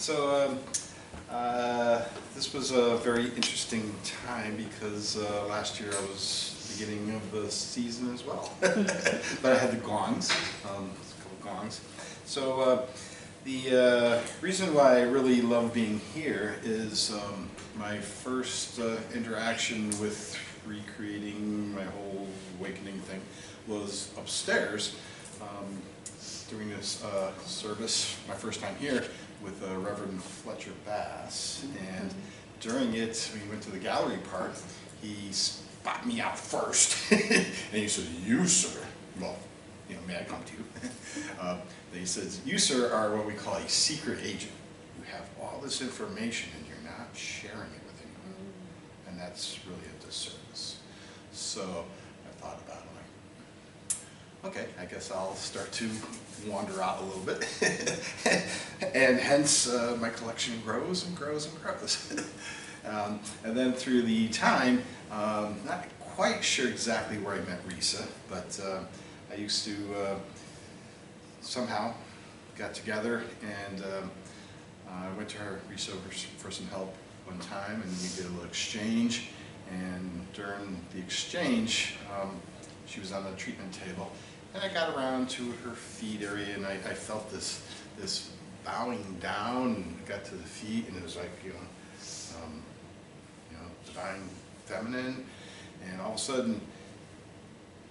So this was a very interesting time because last year I was beginning of the season as well. But I had the gongs, a couple gongs. So the reason why I really love being here is my first interaction with recreating my whole awakening thing was upstairs doing this service, my first time here, with Reverend Fletcher Bass. And during it, we went to the gallery part. He spot me out first, and he said, "You, sir," well, you know, may I come to you? Then he says, "You, sir, are what we call a secret agent. You have all this information and you're not sharing it with anyone. And that's really a disservice." So I thought about it, like, okay, I guess I'll start to wander out a little bit. And hence my collection grows and grows and grows. And then through the time, not quite sure exactly where I met Risa, but I used to somehow got together and I went to her, Risa, for some help one time, and we did a little exchange. And during the exchange, she was on the treatment table, and I got around to her feet area, and I felt this bowing down, and got to the feet, and it was like, divine feminine, and all of a sudden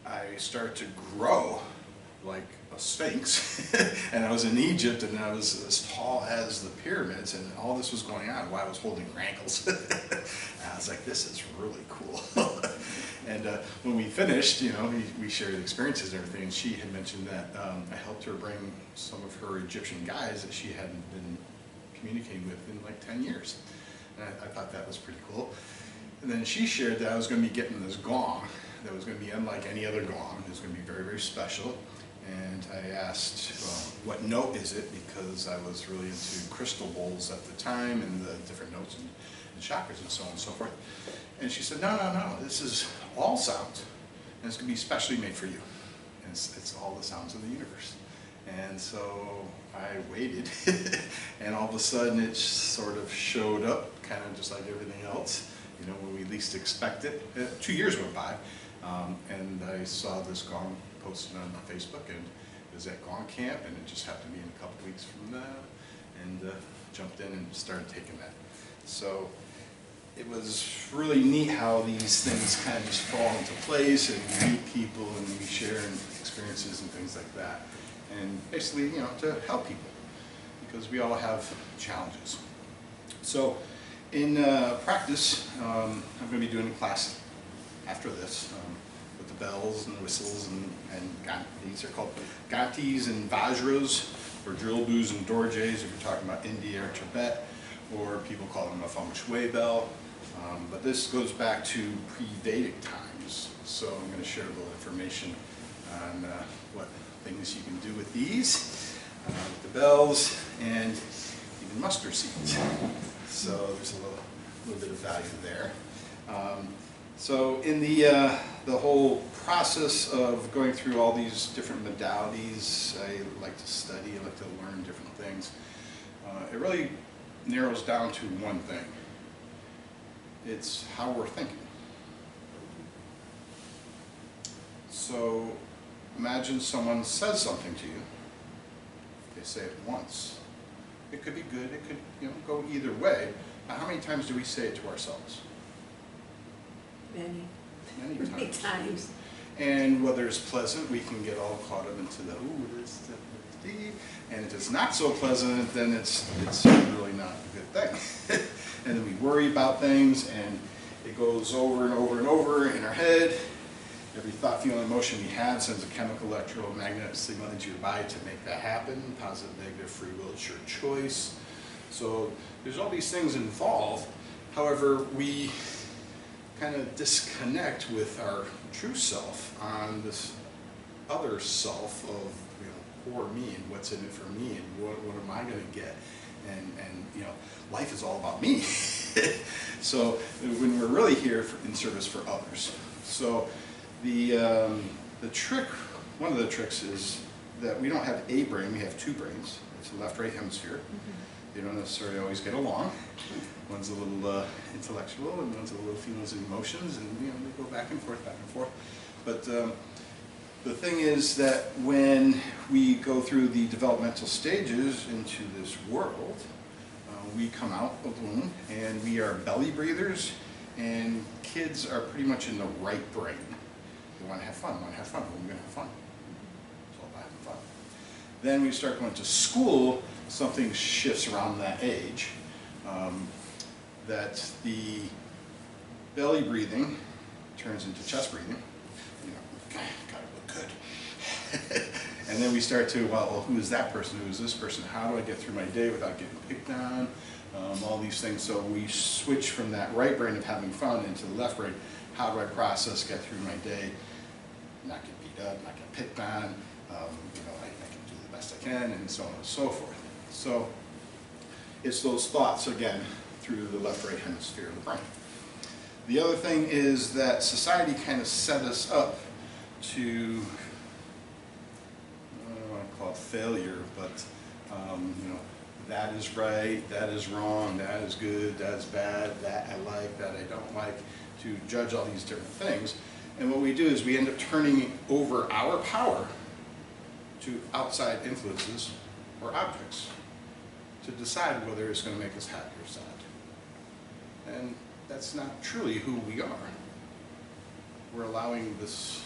I started to grow like a sphinx. And I was in Egypt, and I was as tall as the pyramids, and all this was going on while I was holding her ankles. And I was like, this is really cool. And when we finished, we shared experiences and everything, and she had mentioned that I helped her bring some of her Egyptian guys that she hadn't been communicating with in like 10 years. And I thought that was pretty cool. And then she shared that I was going to be getting this gong that was going to be unlike any other gong. It was going to be very, very special. And I asked, what note is it? Because I was really into crystal bowls at the time and the different notes and chakras and so on and so forth. And she said, no, this is all sounds. And it's going to be specially made for you. And it's all the sounds of the universe. And so I waited, and all of a sudden it sort of showed up, kind of just like everything else, when we least expect it. 2 years went by, and I saw this gong posted on Facebook, and it was at Gong Camp, and it just happened to be in a couple weeks from that, and jumped in and started taking that. So it was really neat how these things kind of just fall into place, and we meet people, and we share experiences and things like that. And basically, to help people, because we all have challenges. So in practice, I'm going to be doing a class after this with the bells and the whistles and these are called gantis and vajras, or drill boos and dorjes if you're talking about India or Tibet, or people call them a feng shui bell. But this goes back to pre-Vedic times, so I'm going to share a little information on what things you can do with these, with the bells, and even mustard seeds. So there's a little bit of value there. So in the whole process of going through all these different modalities, I like to study, I like to learn different things. It really narrows down to one thing. It's how we're thinking. So imagine someone says something to you. They say it once. It could be good, it could go either way. Now, how many times do we say it to ourselves? Many. Many times. Many times. And whether it's pleasant, we can get all caught up into the, and if it's not so pleasant, then it's really not a good thing. And then we worry about things, and it goes over and over and over in our head. Every thought, feeling, emotion we have sends a chemical, electromagnetic signal into your body to make that happen. Positive, negative, free will, it's your choice. So there's all these things involved. However, we kind of disconnect with our true self on this other self of poor me, and what's in it for me, and what am I going to get, and life is all about me. So when we're really here in service for others. So the trick, one of the tricks is that we don't have a brain, we have two brains. It's a left-right hemisphere. They don't necessarily always get along. One's a little intellectual and one's a little feelings and emotions, and you know, they go back and forth, back and forth. But the thing is that when we go through the developmental stages into this world, we come out of the womb and we are belly breathers, and kids are pretty much in the right brain. They want to have fun, want to have fun, we're going to have fun. It's all about having fun. Then we start going to school, something shifts around that age, that the belly breathing turns into chest breathing. You know, gotta look good. And then we start to, well, who is that person? Who is this person? How do I get through my day without getting picked on? All these things. So we switch from that right brain of having fun into the left brain. How do I process, get through my day, not get beat up, not get picked on, you know, I can do the best I can, and so on and so forth. So it's those thoughts, again, through the left-right hemisphere of the brain. The other thing is that society kind of set us up to, I don't want to call it failure, but you know, that is right, that is wrong, that is good, that is bad, that I like, that I don't like, to judge all these different things. And what we do is we end up turning over our power to outside influences or objects to decide whether it's going to make us happy or sad. And that's not truly who we are. We're allowing this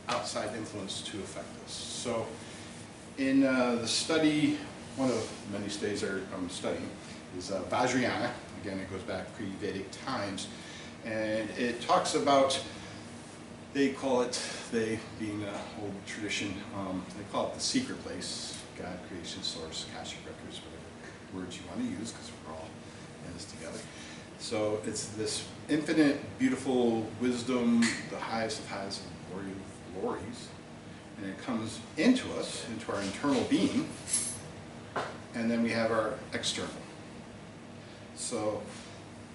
outside influence to affect us. So in the study, one of many studies I'm studying is Vajrayana. Again, it goes back pre-Vedic times. And it talks about, they call it, they being an old tradition, they call it the secret place, God, creation, source, Akashic records, whatever words you want to use, because we're all in this together. So it's this infinite, beautiful wisdom, the highest of highs and glory of glories. And it comes into us, into our internal being, and then we have our external. So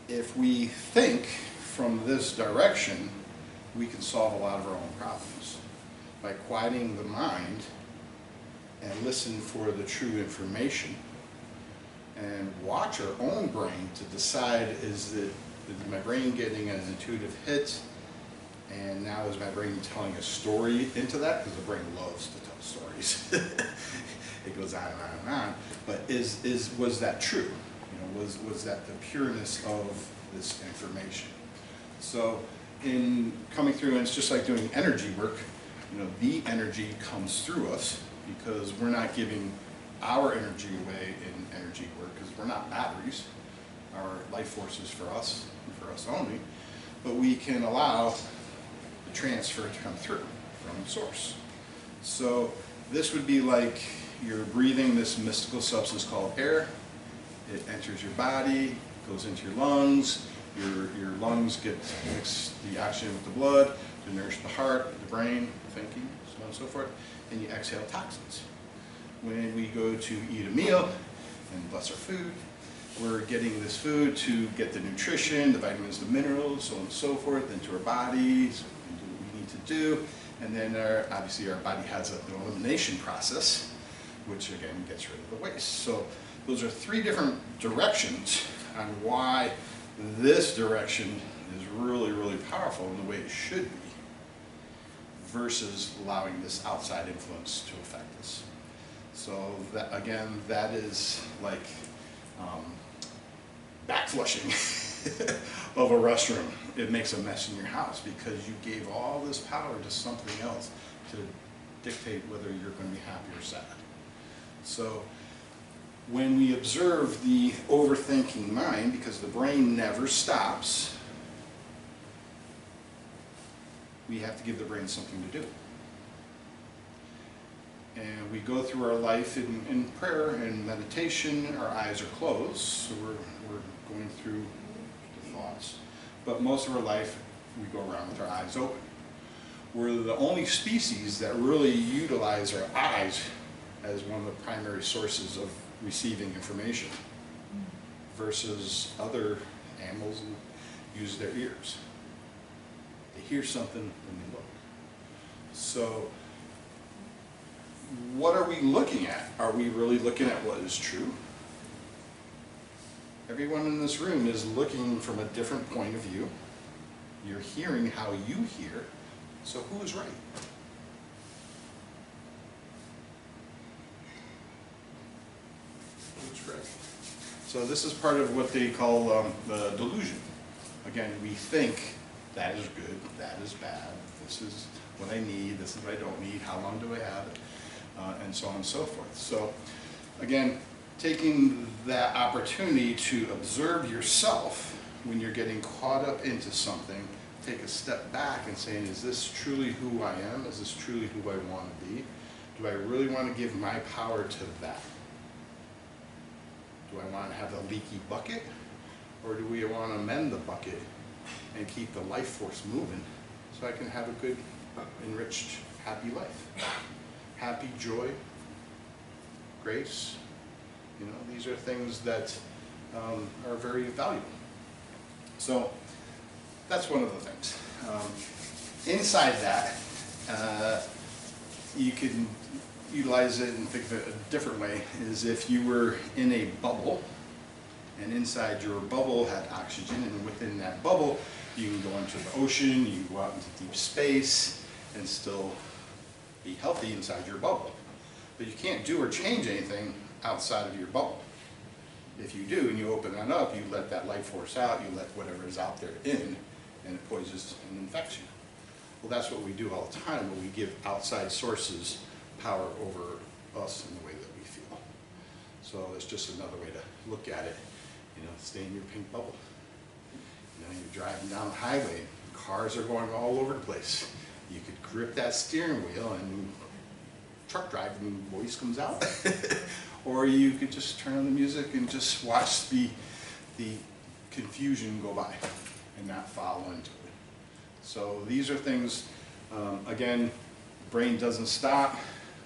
if we think from this direction, we can solve a lot of our own problems by quieting the mind and listen for the true information and watch our own brain to decide, is my brain getting an intuitive hit, and now is my brain telling a story into that, because the brain loves to tell stories. It goes on and on and on. But was that true? You know, was that the pureness of this information? So in coming through, and it's just like doing energy work, you know, the energy comes through us because we're not giving our energy away in energy work, because we're not batteries. Our life force is for us, and for us only. But we can allow the transfer to come through from source. So this would be like you're breathing this mystical substance called air. It enters your body, goes into your lungs. Your lungs get mix the oxygen with the blood to nourish the heart, the brain, thinking, so on and so forth, and you exhale toxins. When we go to eat a meal and bless our food, we're getting this food to get the nutrition, the vitamins, the minerals, so on and so forth, into our bodies, so we can do what we need to do. And then obviously our body has an elimination process, which again gets rid of the waste. So those are three different directions on why this direction is really, really powerful in the way it should be, versus allowing this outside influence to affect us. So that, again, that is like backflushing of a restroom. It makes a mess in your house because you gave all this power to something else to dictate whether you're going to be happy or sad. So when we observe the overthinking mind, because the brain never stops, we have to give the brain something to do. And we go through our life in prayer and meditation, our eyes are closed, so we're going through the thoughts. But most of our life, we go around with our eyes open. We're the only species that really utilize our eyes as one of the primary sources of receiving information, versus other animals who use their ears. They hear something when they look. So what are we looking at? Are we really looking at what is true? Everyone in this room is looking from a different point of view. You're hearing how you hear. So who is right? Who's right? So this is part of what they call the delusion. Again, we think that is good, that is bad, this is what I need, this is what I don't need, how long do I have it, and so on and so forth. So again, taking that opportunity to observe yourself when you're getting caught up into something, take a step back and saying, is this truly who I am? Is this truly who I want to be? Do I really want to give my power to that? Do I want to have a leaky bucket? Or do we want to mend the bucket and keep the life force moving so I can have a good, enriched, happy life? Happy, joy, grace. You know, these are things that are very valuable. So that's one of the things. Inside that, you can utilize it and think of it a different way, is if you were in a bubble, and inside your bubble had oxygen, and within that bubble, you can go into the ocean, you can go out into deep space, and still be healthy inside your bubble. But you can't do or change anything outside of your bubble. If you do, and you open that up, you let that life force out, you let whatever is out there in, and it poisons and infects you. Well, that's what we do all the time, when we give outside sources power over us in the way that we feel. So it's just another way to look at it. You know, stay in your pink bubble. You know, you're driving down the highway, cars are going all over the place. You could grip that steering wheel and truck driving voice comes out. Or you could just turn on the music and just watch the confusion go by and not follow into it. So these are things, again, brain doesn't stop,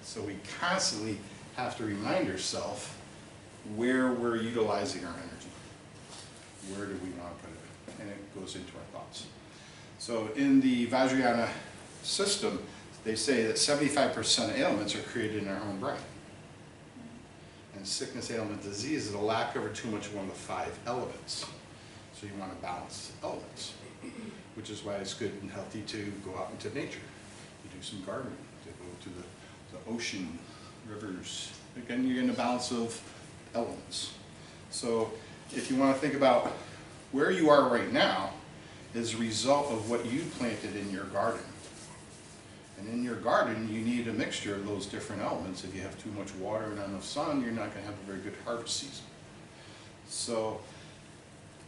so we constantly have to remind ourselves where we're utilizing our energy. Where do we want to put it? And it goes into our thoughts. So in the Vajrayana system, they say that 75% of ailments are created in our own brain. And sickness, ailment, disease is a lack of or too much of one of the 5 elements. So you want to balance elements, which is why it's good and healthy to go out into nature, to do some gardening, to go to the ocean, rivers. Again, you're in a balance of elements. So if you want to think about where you are right now is a result of what you planted in your garden. And in your garden, you need a mixture of those different elements. If you have too much water and not enough sun, you're not going to have a very good harvest season. So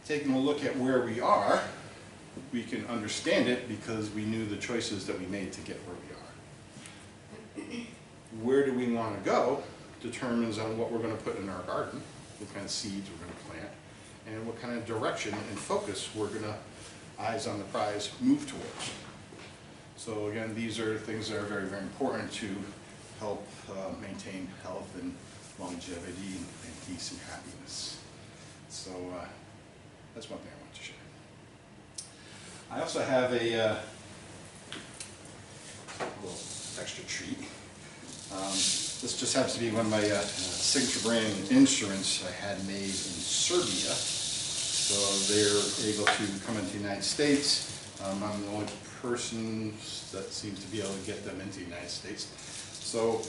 taking a look at where we are, we can understand it because we knew the choices that we made to get where we are. Where do we want to go determines on what we're going to put in our garden, what kind of seeds we're going to plant, and what kind of direction and focus we're going to, eyes on the prize, move towards. So again, these are things that are very, very important to help maintain health and longevity and peace and happiness. So that's one thing I want to share. I also have a little extra treat. This just happens to be one of my signature brand instruments I had made in Serbia. So they're able to come into the United States. I'm the only person that seems to be able to get them into the United States. So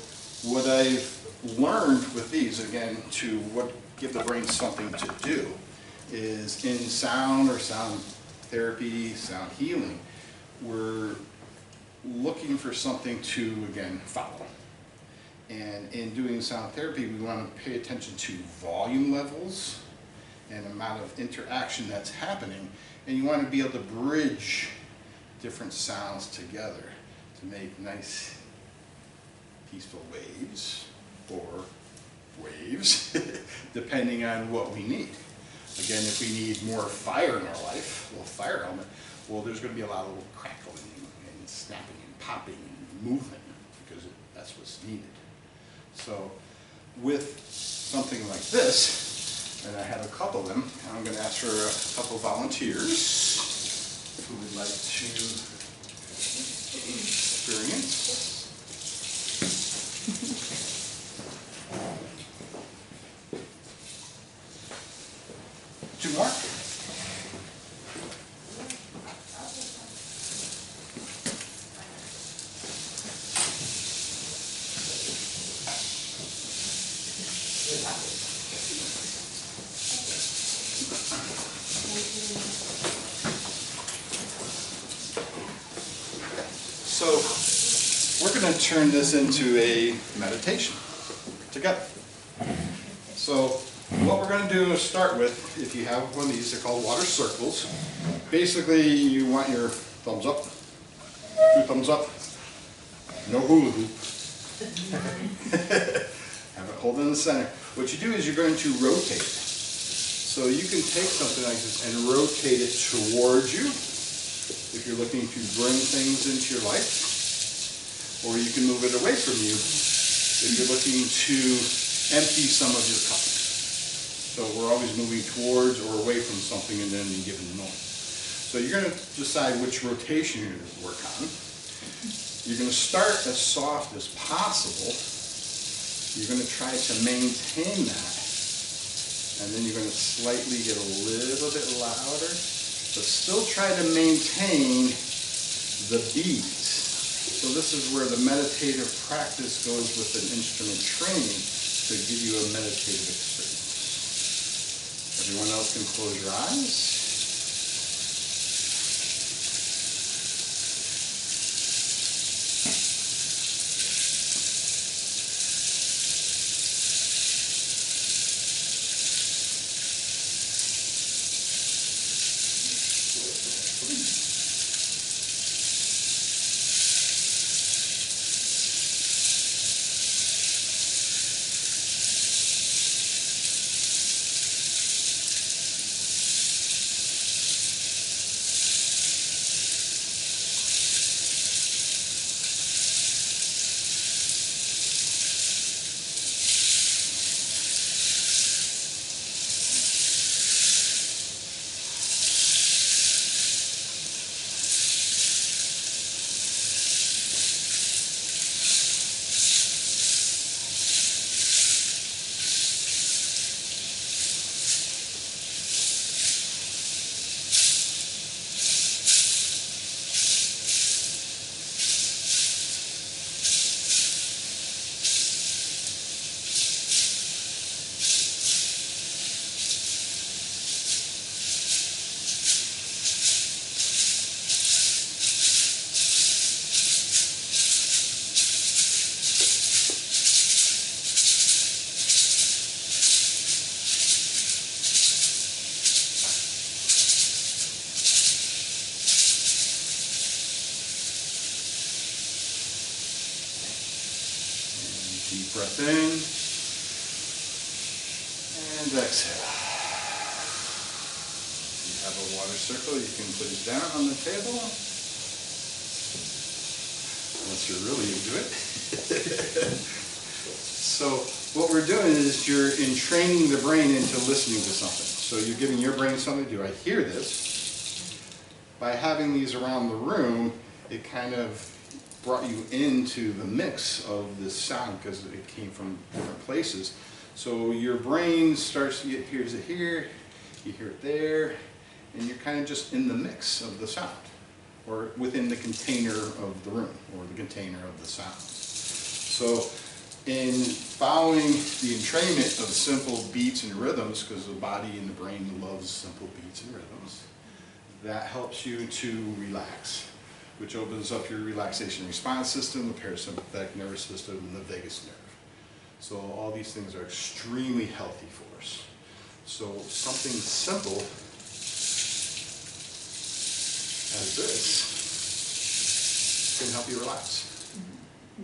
what I've learned with these, again, to give the brain something to do, is in sound or sound therapy, sound healing, we're looking for something to, again, follow. And in doing sound therapy, we want to pay attention to volume levels and amount of interaction that's happening. And you want to be able to bridge different sounds together to make nice, peaceful waves or waves, depending on what we need. Again, if we need more fire in our life, a little fire element, well, there's going to be a lot of little crackling and snapping and popping and movement because that's what's needed. So with something like this, and I have a couple of them, I'm going to ask for a couple volunteers who would like to experience. 2 more. So we're going to turn this into a meditation together. So what we're going to do is start with, if you have one of these, they're called water circles. Basically, you want your thumbs up, 2 thumbs up, no hula hoop. Have it hold in the center. What you do is you're going to rotate it. So you can take something like this and rotate it towards you if you're looking to bring things into your life, or you can move it away from you if you're looking to empty some of your cup. So we're always moving towards or away from something in any given moment. So you're going to decide which rotation you're going to work on. You're going to start as soft as possible. You're going to try to maintain that. And then you're going to slightly get a little bit louder, but still try to maintain the beat. So this is where the meditative practice goes with an instrument training to give you a meditative experience. Everyone else can close your eyes. Deep breath in, and exhale. If you have a water circle, you can put it down on the table, unless you're really into it. So what we're doing is you're entraining the brain into listening to something. So you're giving your brain something, do I hear this? By having these around the room, it kind of brought you into the mix of this sound because it came from different places. So your brain starts, you hears it here, you hear it there, and you're kind of just in the mix of the sound, or within the container of the room, or the container of the sound. So in following the entrainment of simple beats and rhythms, because the body and the brain loves simple beats and rhythms, that helps you to relax, which opens up your relaxation response system, the parasympathetic nervous system, and the vagus nerve. So all these things are extremely healthy for us. So something simple as this can help you relax.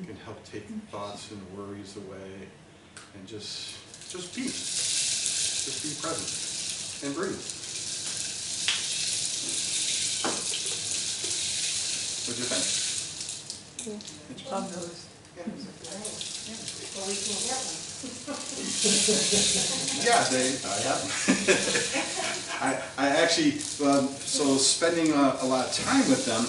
It can help take thoughts and worries away, and just be. Just be present and breathe. What'd you think? Love those. Well, we can't get them. Yeah, I have them. I actually, so spending a lot of time with them,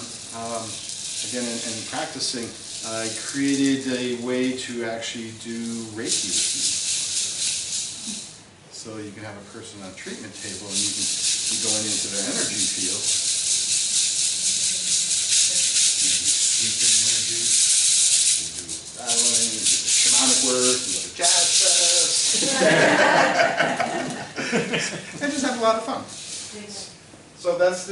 again, and practicing, I created a way to actually do Reiki with me. So So you can have a person on a treatment table and you can be going into their energy field. You can sweep their energy, you do battling, you do the shamanic work, you go to jazz fest. And just have a lot of fun. So that's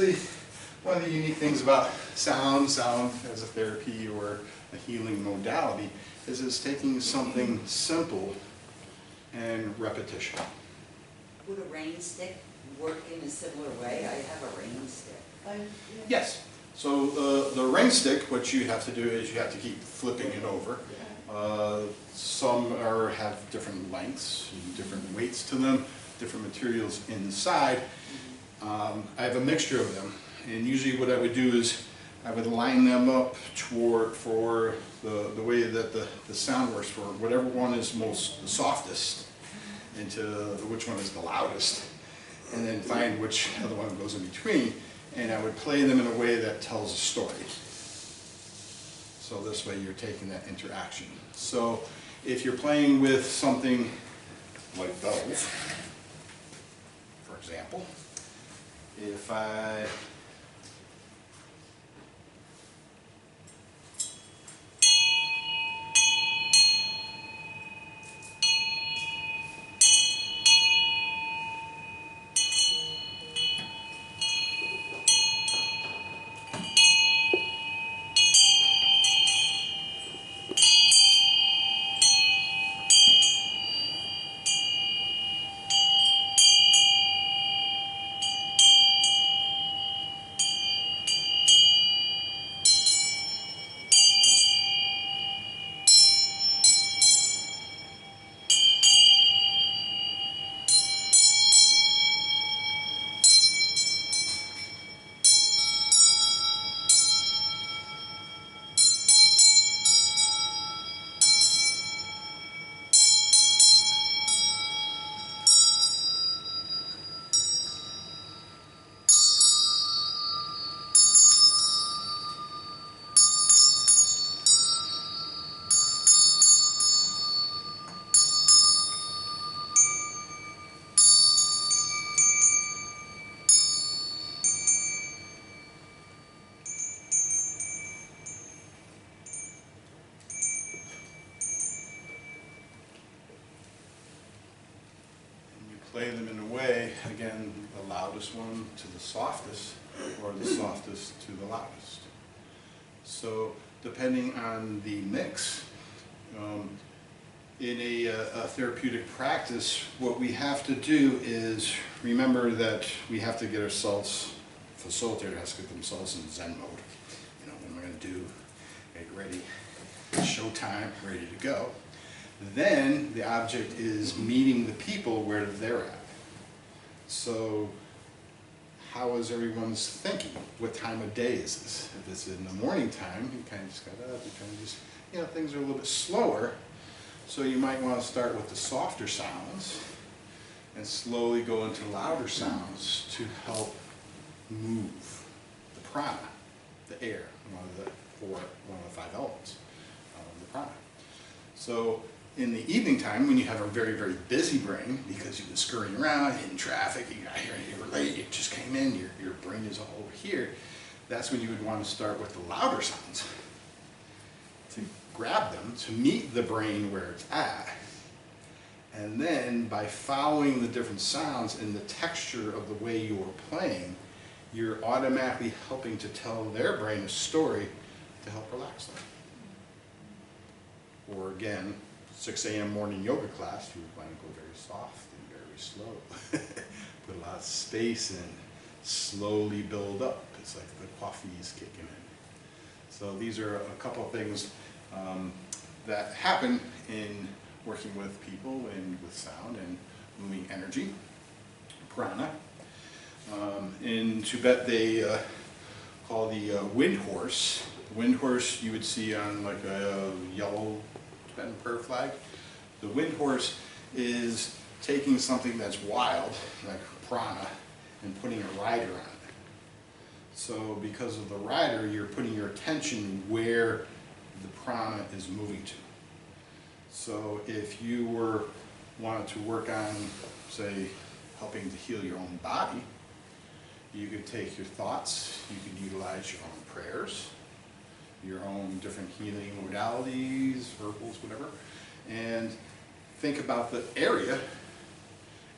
one of the unique things about sound as a therapy or a healing modality, is it's taking something simple and repetition. Would a rain stick work in a similar way? I have a rain stick. Yes. So the ring stick, what you have to do is you have to keep flipping it over. Some have different lengths, and different weights to them, different materials inside. I have a mixture of them, and usually what I would do is I would line them up for the way that the sound works, for whatever one is the softest, into which one is the loudest, and then find which other one goes in between, and I would play them in a way that tells a story. So this way you're taking that interaction. So if you're playing with something like those, for example, if I play them in a way, again, the loudest one to the softest, or the softest to the loudest. So depending on the mix, in a therapeutic practice, what we have to do is remember that we have to get ourselves, facilitator has to get themselves in Zen mode. You know, what am I going to do? Get ready, showtime, ready to go. Then the object is meeting the people where they're at. So how is everyone's thinking? What time of day is this? If it's in the morning time, you kind of just got up, you kind of just, you know, things are a little bit slower. So you might want to start with the softer sounds and slowly go into louder sounds to help move the prana, the air, one of the 5 elements of the prana. So in the evening time, when you have a very, very busy brain, because you've been scurrying around, hitting traffic, you got here, you were late, you just came in, your brain is all over here, that's when you would want to start with the louder sounds to grab them, to meet the brain where it's at. And then by following the different sounds and the texture of the way you're playing, you're automatically helping to tell their brain a story to help relax them. Or again, 6 a.m. morning yoga class, you would want to go very soft and very slow. Put a lot of space in, slowly build up. It's like the coffee is kicking in. So these are a couple of things that happen in working with people and with sound and moving energy, prana. In Tibet they call the wind horse. The wind horse you would see on like a yellow Tibetan prayer flag. The wind horse is taking something that's wild, like prana, and putting a rider on it. So because of the rider, you're putting your attention where the prana is moving to. So if you wanted to work on say, helping to heal your own body, you could take your thoughts, you could utilize your own prayers, your own different healing modalities, herbals, whatever, and think about the area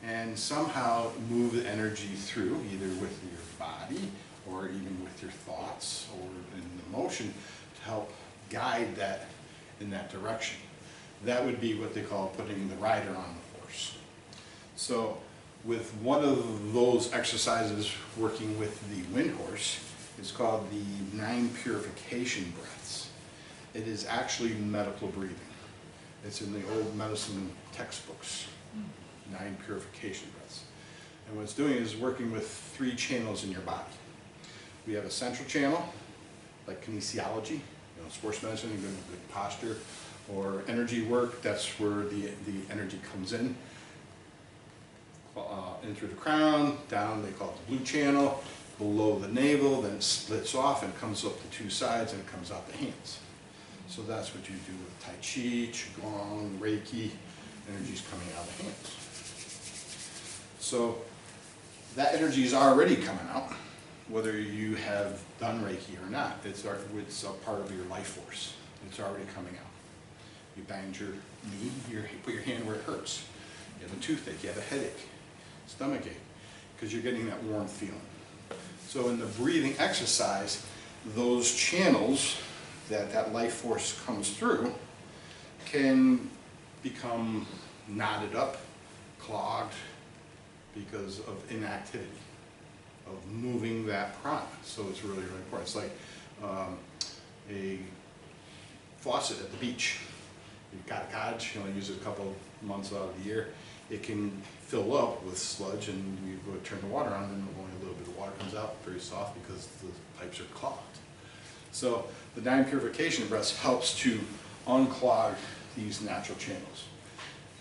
and somehow move the energy through, either with your body or even with your thoughts or in the motion, to help guide that in that direction. That would be what they call putting the rider on the horse. So with one of those exercises working with the wind horse, it's called the 9 purification breaths. It is actually medical breathing. It's in the old medicine textbooks, 9 purification breaths. And what it's doing is working with 3 channels in your body. We have a central channel, like kinesiology, sports medicine, you go to good posture, or energy work, that's where the energy comes in through the crown, down, they call it the blue channel, below the navel, then it splits off and comes up the 2 sides and it comes out the hands. So that's what you do with Tai Chi, Qigong, Reiki, energy's coming out of the hands. So that energy is already coming out, whether you have done Reiki or not. It's a part of your life force. It's already coming out. You banged your knee, you put your hand where it hurts. You have a toothache, you have a headache, stomach ache, because you're getting that warm feeling. So in the breathing exercise, those channels that life force comes through can become knotted up, clogged, because of inactivity, of moving that prana. So it's really, really important. It's like a faucet at the beach. You've got a cottage, you only use it a couple months out of the year. It can fill up with sludge and you go turn the water on and only a little bit of water comes out, very soft because the pipes are clogged. So the 9 purification breaths helps to unclog these natural channels.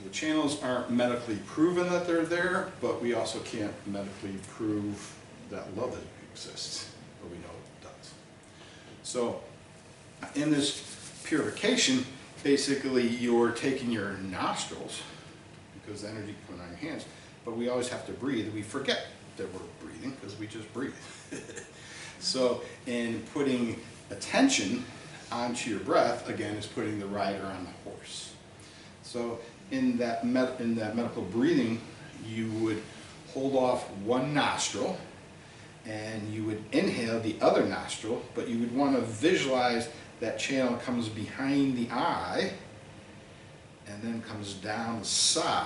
The channels aren't medically proven that they're there, but we also can't medically prove that love that exists, but we know it does. So in this purification, basically you're taking your nostrils, because the energy coming on your hands, but we always have to breathe. We forget that we're breathing because we just breathe. So in putting attention onto your breath, again, is putting the rider on the horse. So in that medical breathing, you would hold off one nostril and you would inhale the other nostril, but you would want to visualize that channel comes behind the eye and then comes down the side.